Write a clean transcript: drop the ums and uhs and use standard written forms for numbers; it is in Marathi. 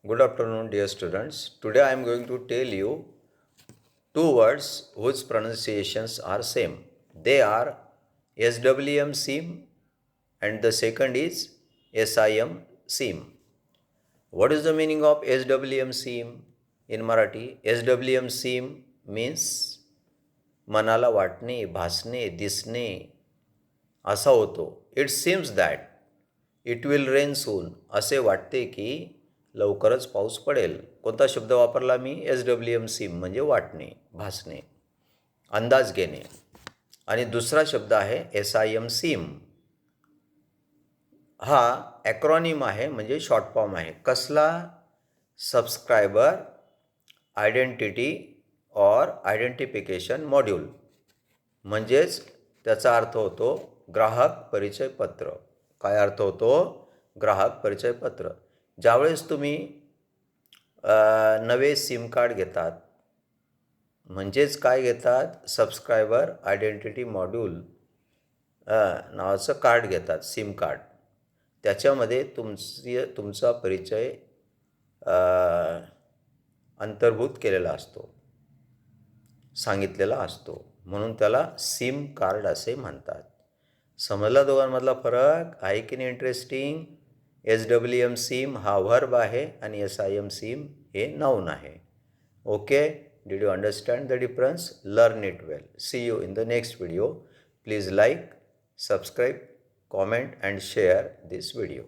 Good afternoon, dear students. Today I am going to tell you two words whose pronunciations are same. They are SWM SIM and the second is SIM SIM. What is the meaning of SWM SIM in Marathi? SWM SIM means मनाला वाटणे, भासणे, दिसणे असा होतो. It seems that it will rain soon. असे वाटते की लवकरच पाऊस पडेल. कोणता शब्द वापरला मी? SWM सिम म्हणजे वाटणे, भासणे, अंदाज घेणे. आणि दुसरा शब्द आहे SIM सिम. हा ॲक्रॉनिम आहे म्हणजे शॉर्ट फॉर्म आहे. कसला? Subscriber identity or identification module. म्हणजेच त्याचा अर्थ होतो ग्राहक परिचय पत्र. काय अर्थ होतो? ग्राहक परिचय पत्र. ज्यावेळेस तुम्ही नवे सिम कार्ड घेतात म्हणजेच काय घेतात? सबस्क्रायबर आयडेंटिटी मॉड्यूल नावाचं कार्ड घेतात, सिम कार्ड. त्याच्यामध्ये तुमचा परिचय अंतर्भूत केलेला असतो, सांगितलेला असतो. म्हणून त्याला सिम कार्ड असे म्हणतात. समजला दोघांमधला फरक? आहे की नाही इंटरेस्टिंग? SWM सिम हा व्हर्ब आहे आणि SIM सिम हे नाऊन आहे. Okay, did you understand the difference? Learn it well. See you in the next video. Please like, subscribe, comment and share this video.